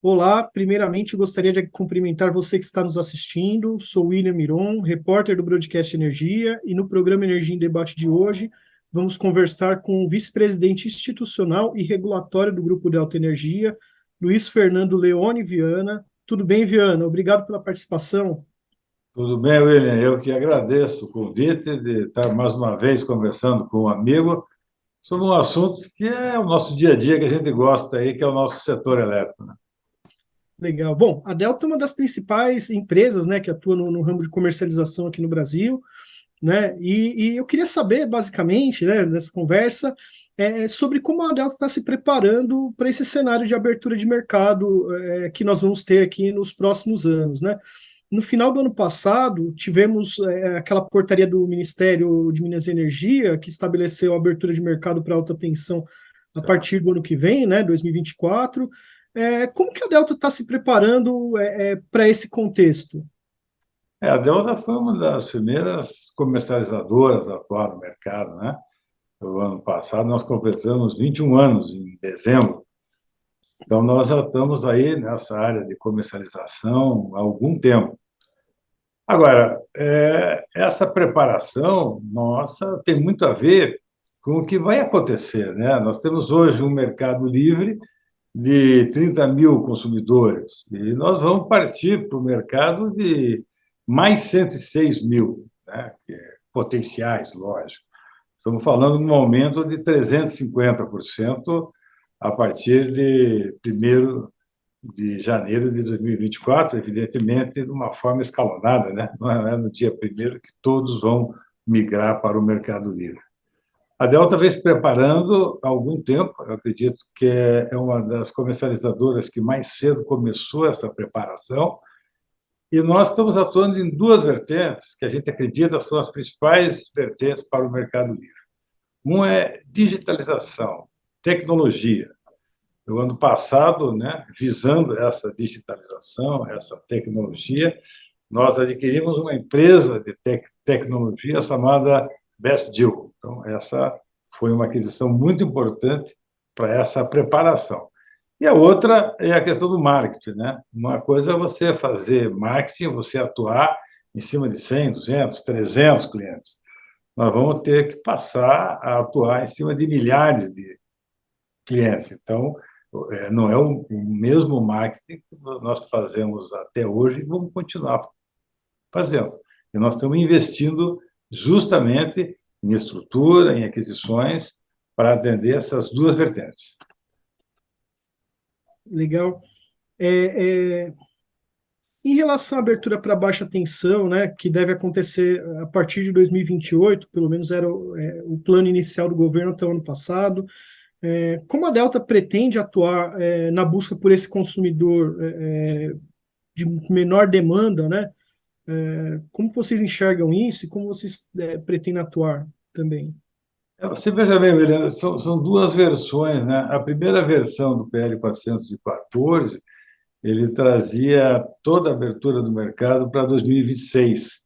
Olá, primeiramente gostaria de cumprimentar você que está nos assistindo. Sou William Miron, repórter do Broadcast Energia, e no programa Energia em Debate de hoje vamos conversar com o vice-presidente institucional e regulatório do Grupo Delta Energia, Luiz Fernando Leone Viana. Tudo bem, Viana? Obrigado pela participação. Tudo bem, William? Eu que agradeço o convite de estar mais uma vez conversando com um amigo sobre um assunto que é o nosso dia a dia, que a gente gosta aí, que é o nosso setor elétrico, né? Legal. Bom, a Delta é uma das principais empresas, né, que atua no ramo de comercialização aqui no Brasil, né? E eu queria saber, basicamente, né, nessa conversa, sobre como a Delta está se preparando para esse cenário de abertura de mercado que nós vamos ter aqui nos próximos anos, né? No final do ano passado, tivemos aquela portaria do Ministério de Minas e Energia que estabeleceu a abertura de mercado para alta tensão a Certo. partir do ano que vem, né, 2024. Como que a Delta está se preparando para esse contexto? A Delta foi uma das primeiras comercializadoras a atuar no mercado, né? O ano passado nós completamos 21 anos, em dezembro. Então, nós já estamos aí nessa área de comercialização há algum tempo. Agora, essa preparação nossa tem muito a ver com o que vai acontecer, né? Nós temos hoje um mercado livre de 30 mil consumidores e nós vamos partir para o mercado de mais 106 mil, né? Potenciais, lógico. Estamos falando de um aumento de 350% a partir de 1º de janeiro de 2024, evidentemente, de uma forma escalonada, né? Não é no dia primeiro que todos vão migrar para o mercado livre. A Delta vem se preparando há algum tempo, eu acredito que é uma das comercializadoras que mais cedo começou essa preparação, e nós estamos atuando em duas vertentes que a gente acredita são as principais vertentes para o mercado livre. Um é digitalização, tecnologia. No ano passado, né, visando essa digitalização, essa tecnologia, nós adquirimos uma empresa de tecnologia chamada Best Deal. Então, essa foi uma aquisição muito importante para essa preparação. E a outra é a questão do marketing, né? Uma coisa é você fazer marketing, você atuar em cima de 100, 200, 300 clientes. Nós vamos ter que passar a atuar em cima de milhares de clientes. Então, não é o mesmo marketing que nós fazemos até hoje e vamos continuar fazendo. E nós estamos investindo justamente em estrutura, em aquisições, para atender essas duas vertentes. Legal. É, é, Em relação à abertura para baixa tensão, né, que deve acontecer a partir de 2028, pelo menos era o plano inicial do governo até o ano passado, como a Delta pretende atuar na busca por esse consumidor de menor demanda, né? Como vocês enxergam isso e como vocês pretendem atuar também? Você veja bem, William, são duas versões, né? A primeira versão do PL 414, ele trazia toda a abertura do mercado para 2026.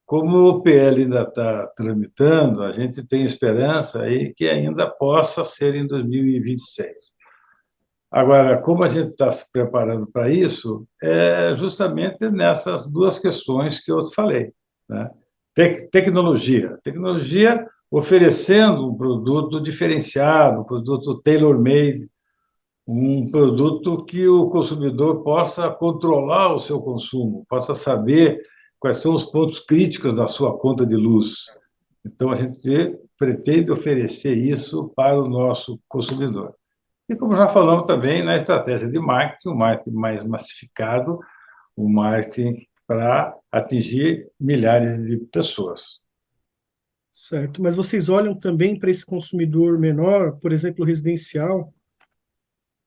Como o PL ainda está tramitando, a gente tem esperança aí que ainda possa ser em 2026. Agora, como a gente está se preparando para isso, é justamente nessas duas questões que eu te falei, né? Tecnologia. Tecnologia oferecendo um produto diferenciado, um produto tailor-made, um produto que o consumidor possa controlar o seu consumo, possa saber quais são os pontos críticos da sua conta de luz. Então, a gente pretende oferecer isso para o nosso consumidor. E como já falamos também na estratégia de marketing, o marketing mais massificado, o marketing para atingir milhares de pessoas. Certo. Mas vocês olham também para esse consumidor menor, por exemplo, residencial?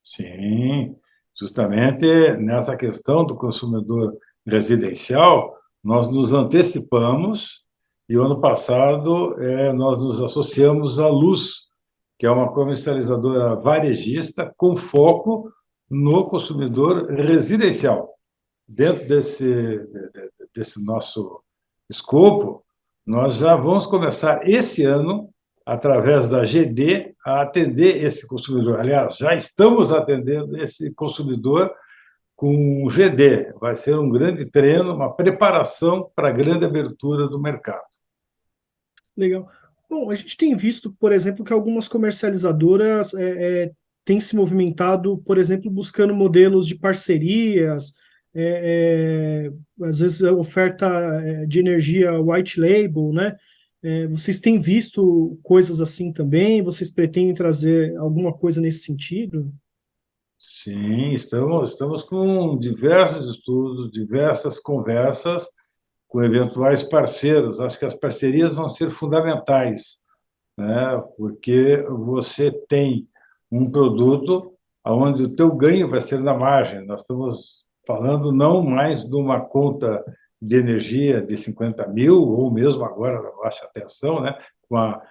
Sim, justamente nessa questão do consumidor residencial, nós nos antecipamos e, o ano passado, nós nos associamos à Luz, que é uma comercializadora varejista com foco no consumidor residencial. Dentro desse nosso escopo, nós já vamos começar esse ano, através da GD, a atender esse consumidor. Aliás, já estamos atendendo esse consumidor com o GD. Vai ser um grande treino, uma preparação para a grande abertura do mercado. Legal. Bom, a gente tem visto, por exemplo, que algumas comercializadoras têm se movimentado, por exemplo, buscando modelos de parcerias, às vezes a oferta de energia white label, né? Vocês têm visto coisas assim também? Vocês pretendem trazer alguma coisa nesse sentido? Sim, estamos com diversos estudos, diversas conversas com eventuais parceiros. Acho que as parcerias vão ser fundamentais, né? Porque você tem um produto onde o teu ganho vai ser na margem. Nós estamos falando não mais de uma conta de energia de 50 mil, ou mesmo agora na baixa tensão, né? com a,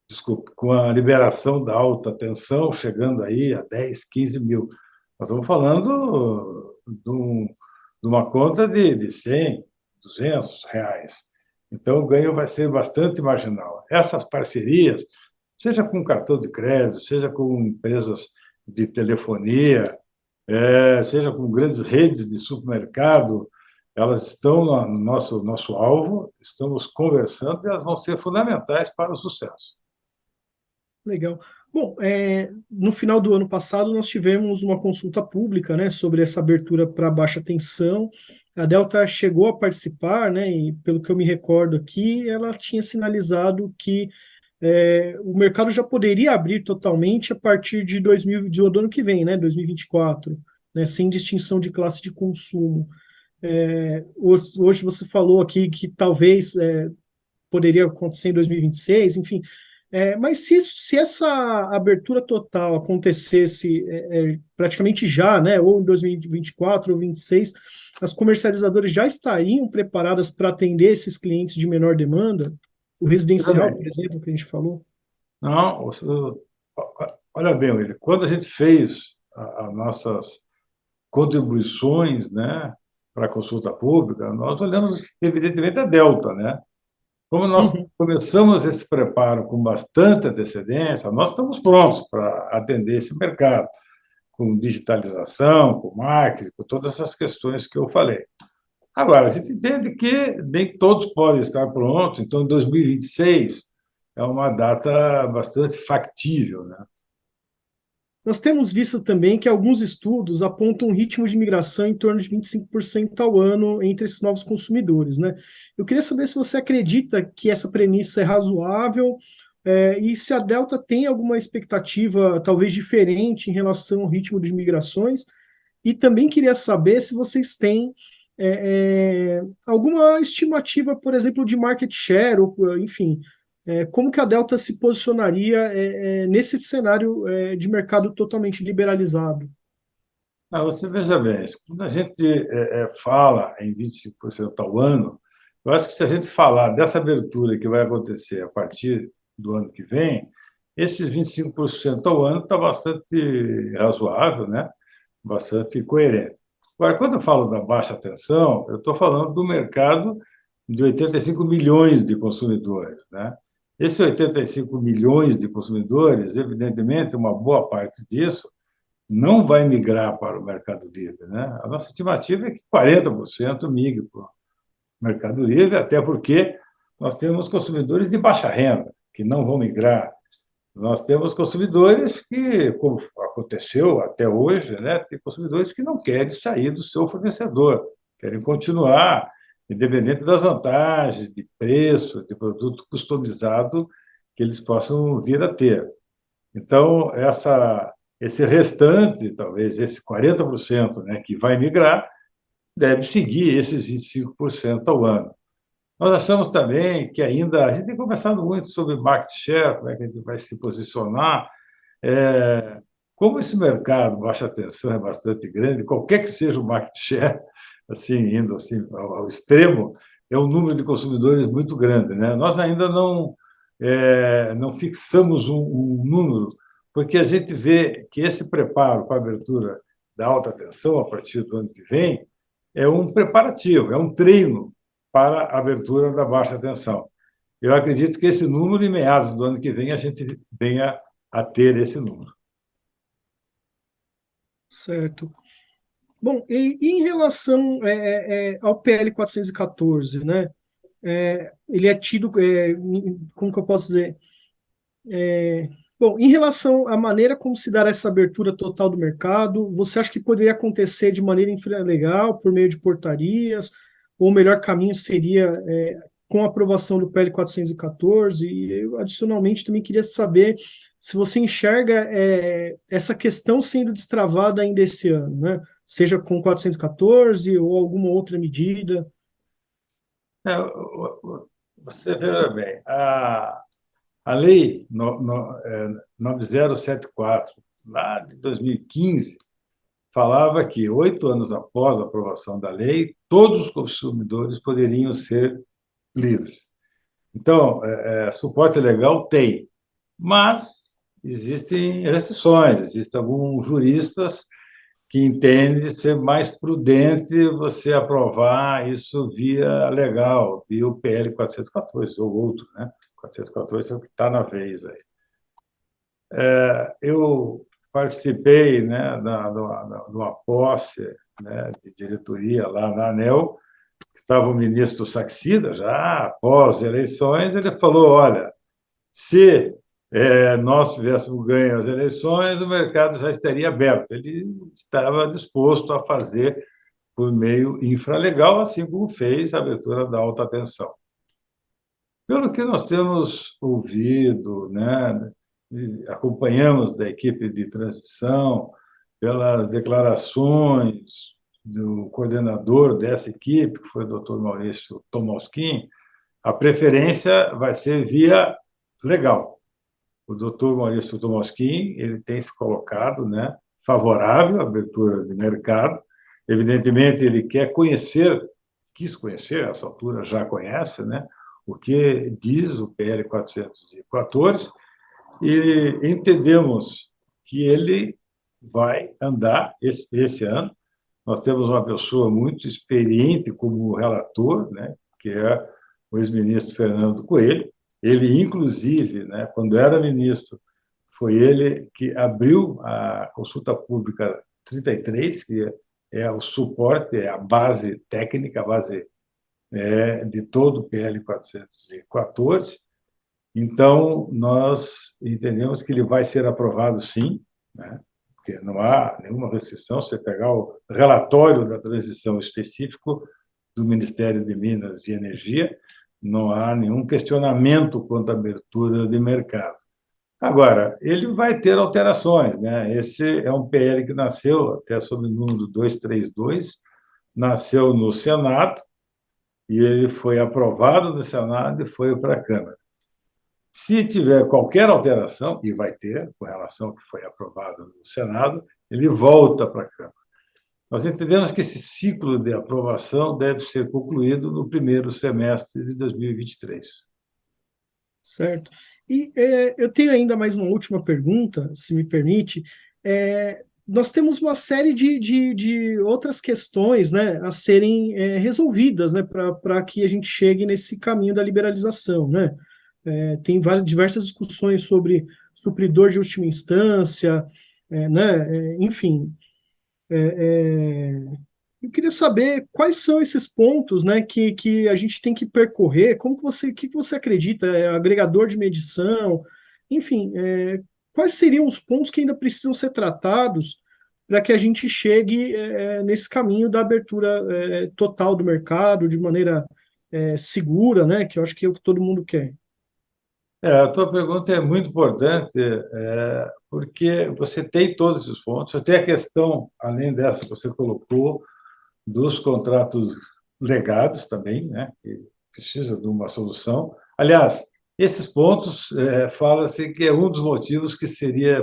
desculpa, com a liberação da alta tensão, chegando aí a 10, 15 mil. Nós estamos falando de uma conta de 100, R$ 200. Então, o ganho vai ser bastante marginal. Essas parcerias, seja com cartão de crédito, seja com empresas de telefonia, seja com grandes redes de supermercado, elas estão no nosso alvo, estamos conversando e elas vão ser fundamentais para o sucesso. Legal. Bom, no final do ano passado nós tivemos uma consulta pública, né, sobre essa abertura para baixa tensão. A Delta chegou a participar, né, e pelo que eu me recordo aqui, ela tinha sinalizado que o mercado já poderia abrir totalmente a partir de do ano que vem, né, 2024, né, sem distinção de classe de consumo. Hoje você falou aqui que talvez poderia acontecer em 2026, enfim. Mas se essa abertura total acontecesse praticamente já, né, ou em 2024 ou 2026, as comercializadoras já estariam preparadas para atender esses clientes de menor demanda? O residencial, por exemplo, que a gente falou? Não, olha bem, William, quando a gente fez as nossas contribuições, né, para a consulta pública, nós olhamos, evidentemente, a Delta, né? Como nós Uhum. começamos esse preparo com bastante antecedência, nós estamos prontos para atender esse mercado, com digitalização, com marketing, com todas essas questões que eu falei. Agora, a gente entende que nem todos podem estar prontos, então 2026 é uma data bastante factível, né? Nós temos visto também que alguns estudos apontam um ritmo de migração em torno de 25% ao ano entre esses novos consumidores, né? Eu queria saber se você acredita que essa premissa é razoável, e se a Delta tem alguma expectativa talvez diferente em relação ao ritmo de migrações, e também queria saber se vocês têm alguma estimativa, por exemplo, de market share, ou, enfim, como que a Delta se posicionaria nesse cenário de mercado totalmente liberalizado? Você veja bem, quando a gente fala em 25% ao ano, eu acho que se a gente falar dessa abertura que vai acontecer a partir do ano que vem, esses 25% ao ano está bastante razoável, né? Bastante coerente. Agora, quando eu falo da baixa tensão, eu estou falando do mercado de 85 milhões de consumidores, né? Esses 85 milhões de consumidores, evidentemente, uma boa parte disso não vai migrar para o Mercado Livre, né? A nossa estimativa é que 40% migre para o Mercado Livre, até porque nós temos consumidores de baixa renda que não vão migrar. Nós temos consumidores que, como aconteceu até hoje, né, tem consumidores que não querem sair do seu fornecedor, querem continuar, independente das vantagens de preço, de produto customizado que eles possam vir a ter. Então, esse restante, talvez esse 40%, né, que vai migrar, deve seguir esses 25% ao ano. Nós achamos também que ainda, a gente tem conversado muito sobre market share, como é que a gente vai se posicionar. Como esse mercado, baixa tensão, é bastante grande, qualquer que seja o market share, assim, indo assim ao extremo, é um número de consumidores muito grande, né? Nós ainda não fixamos um número, porque a gente vê que esse preparo para a abertura da alta tensão, a partir do ano que vem, é um preparativo, é um treino para a abertura da baixa tensão. Eu acredito que esse número, em meados do ano que vem, a gente venha a ter esse número. Certo. Bom, e em relação ao PL 414, né? Ele é tido, como que eu posso dizer? Bom, em relação à maneira como se dará essa abertura total do mercado, você acha que poderia acontecer de maneira infralegal, por meio de portarias, ou o melhor caminho seria com a aprovação do PL 414? E eu, adicionalmente, também queria saber se você enxerga essa questão sendo destravada ainda esse ano, né? Seja com 414 ou alguma outra medida. Você veja bem, a lei 9074, lá de 2015, falava que 8 anos após a aprovação da lei, todos os consumidores poderiam ser livres. Então, suporte legal tem, mas existem restrições, existem alguns juristas que entendem ser mais prudente você aprovar isso via legal, via o PL 414 ou outro, né? 414 é o que está na vez aí. Eu participei, né, de uma posse, né, de diretoria lá na ANEEL, estava o ministro Saxida, já após eleições, ele falou: olha, se nós tivéssemos ganho as eleições, o mercado já estaria aberto. Ele estava disposto a fazer por meio infralegal, assim como fez a abertura da alta tensão. Pelo que nós temos ouvido, né, e acompanhamos da equipe de transição, pelas declarações do coordenador dessa equipe, que foi o Dr. Maurício Tomosquim, a preferência vai ser via legal. O doutor Maurício Tomosquim, ele tem se colocado, né, favorável à abertura de mercado. Evidentemente, ele quis conhecer, a essa altura já conhece, né, o que diz o PL 414, e entendemos que ele vai andar esse ano. Nós temos uma pessoa muito experiente como relator, né, que é o ex-ministro Fernando Coelho. Ele, inclusive, né, quando era ministro, foi ele que abriu a consulta pública 33, que é o suporte, é a base técnica, a base de todo o PL 414. Então, nós entendemos que ele vai ser aprovado, sim, né? Porque não há nenhuma restrição. Se você pegar o relatório da transição específico do Ministério de Minas e Energia, não há nenhum questionamento quanto à abertura de mercado. Agora, ele vai ter alterações, né? Esse é um PL que nasceu, até sob o número 232, nasceu no Senado, e ele foi aprovado no Senado e foi para a Câmara. Se tiver qualquer alteração, e vai ter, com relação ao que foi aprovado no Senado, ele volta para a Câmara. Nós entendemos que esse ciclo de aprovação deve ser concluído no primeiro semestre de 2023. Certo. E eu tenho ainda mais uma última pergunta, se me permite. Nós temos uma série de outras questões, né, a serem resolvidas, né, para que a gente chegue nesse caminho da liberalização, né? Tem diversas discussões sobre supridor de última instância, né, enfim. Eu queria saber quais são esses pontos, né, que a gente tem que percorrer, como que você acredita, agregador de medição, enfim, quais seriam os pontos que ainda precisam ser tratados para que a gente chegue nesse caminho da abertura total do mercado, de maneira segura, né, que eu acho que é o que todo mundo quer. A tua pergunta é muito importante, porque você tem todos esses pontos. Você tem a questão, além dessa que você colocou, dos contratos legados também, né, que precisa de uma solução. Aliás, esses pontos, fala-se que é um dos motivos que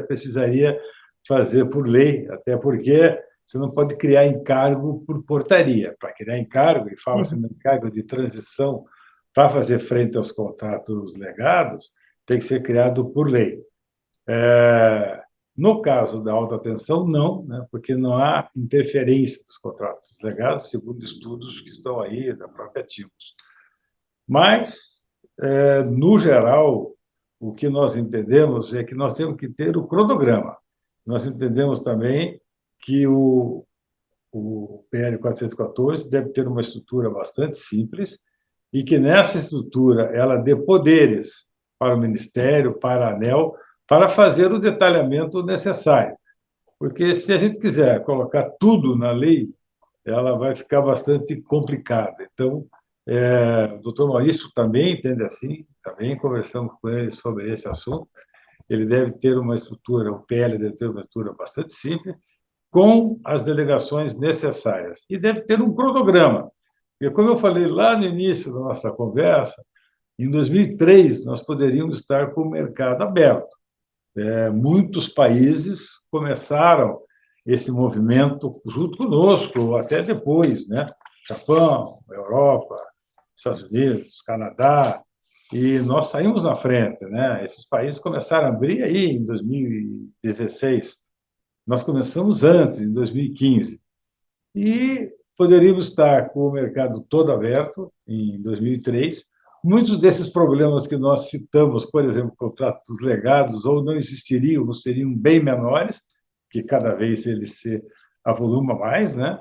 precisaria fazer por lei, até porque você não pode criar encargo por portaria. Para criar encargo, e fala-se Uhum. no encargo de transição, para fazer frente aos contratos legados, tem que ser criado por lei. No caso da alta tensão, não, né, porque não há interferência dos contratos legados, segundo estudos que estão aí da própria Timos. Mas, no geral, o que nós entendemos é que nós temos que ter o cronograma. Nós entendemos também que o PL 414 deve ter uma estrutura bastante simples e que nessa estrutura ela dê poderes para o Ministério, para a ANEEL, para fazer o detalhamento necessário. Porque se a gente quiser colocar tudo na lei, ela vai ficar bastante complicada. Então, o doutor Maurício também entende assim, também conversamos com ele sobre esse assunto. Ele deve ter uma estrutura, o PL deve ter uma estrutura bastante simples, com as delegações necessárias. E deve ter um cronograma. Porque, como eu falei lá no início da nossa conversa, em 2003 nós poderíamos estar com o mercado aberto. Muitos países começaram esse movimento junto conosco, ou até depois, né? Japão, Europa, Estados Unidos, Canadá, e nós saímos na frente, né? Esses países começaram a abrir aí em 2016. Nós começamos antes, em 2015, e poderíamos estar com o mercado todo aberto em 2003. Muitos desses problemas que nós citamos, por exemplo, contratos legados, ou não existiriam, ou seriam bem menores, que cada vez ele se avoluma mais, né?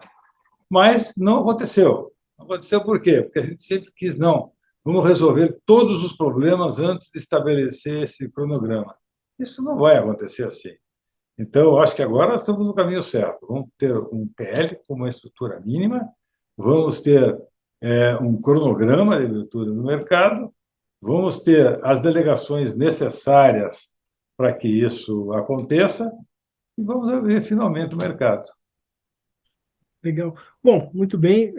Mas não aconteceu. Não aconteceu por quê? Porque a gente sempre quis, não, vamos resolver todos os problemas antes de estabelecer esse cronograma. Isso não vai acontecer assim. Então, eu acho que agora estamos no caminho certo. Vamos ter um PL com uma estrutura mínima, vamos ter um cronograma de abertura no mercado, vamos ter as delegações necessárias para que isso aconteça e vamos abrir finalmente o mercado. Legal. Bom, muito bem.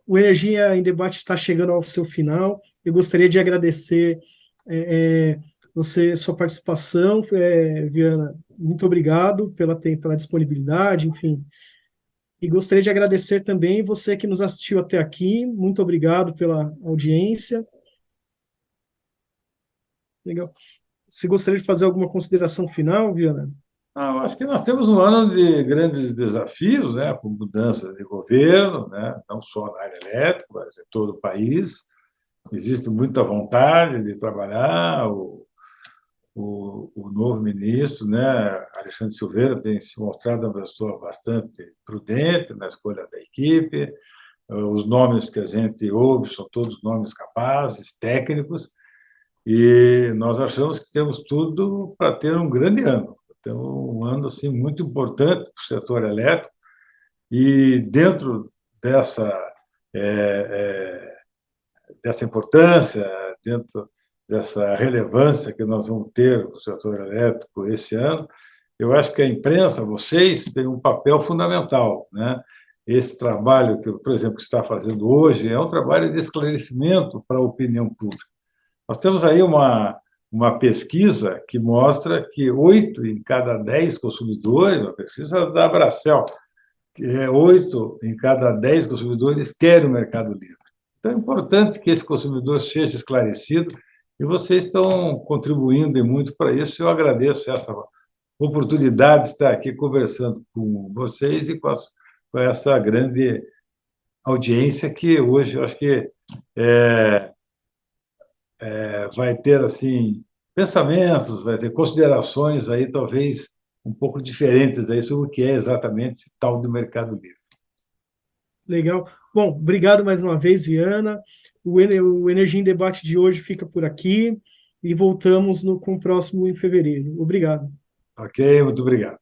O Energia em Debate está chegando ao seu final. Eu gostaria de agradecer sua participação, Viana. Muito obrigado pela disponibilidade, enfim. E gostaria de agradecer também você que nos assistiu até aqui. Muito obrigado pela audiência. Legal. Você gostaria de fazer alguma consideração final, Viana? Eu acho que nós temos um ano de grandes desafios, né, com mudanças de governo, né, não só na área elétrica, mas em todo o país. Existe muita vontade de trabalhar. O novo ministro, né, Alexandre Silveira, tem se mostrado uma pessoa bastante prudente na escolha da equipe. Os nomes que a gente ouve são todos nomes capazes, técnicos, e nós achamos que temos tudo para ter um grande ano. Então, um ano assim, muito importante para o setor elétrico, e dentro dessa, dessa importância, dentro dessa relevância que nós vamos ter no setor elétrico esse ano, eu acho que a imprensa, vocês, têm um papel fundamental, né? Esse trabalho que, por exemplo, está fazendo hoje é um trabalho de esclarecimento para a opinião pública. Nós temos aí uma pesquisa que mostra que 8 em cada 10 consumidores, uma pesquisa da Abracel, que 8 em cada 10 consumidores querem o mercado livre. Então, é importante que esse consumidor seja esclarecido, e vocês estão contribuindo e muito para isso. Eu agradeço essa oportunidade de estar aqui conversando com vocês e com essa grande audiência que hoje eu acho que vai ter assim pensamentos, vai ter considerações aí talvez um pouco diferentes aí sobre o que é exatamente esse tal do mercado livre. Legal. Bom, obrigado mais uma vez, Viana. O Energia em Debate de hoje fica por aqui e voltamos com o próximo em fevereiro. Obrigado. Ok, muito obrigado.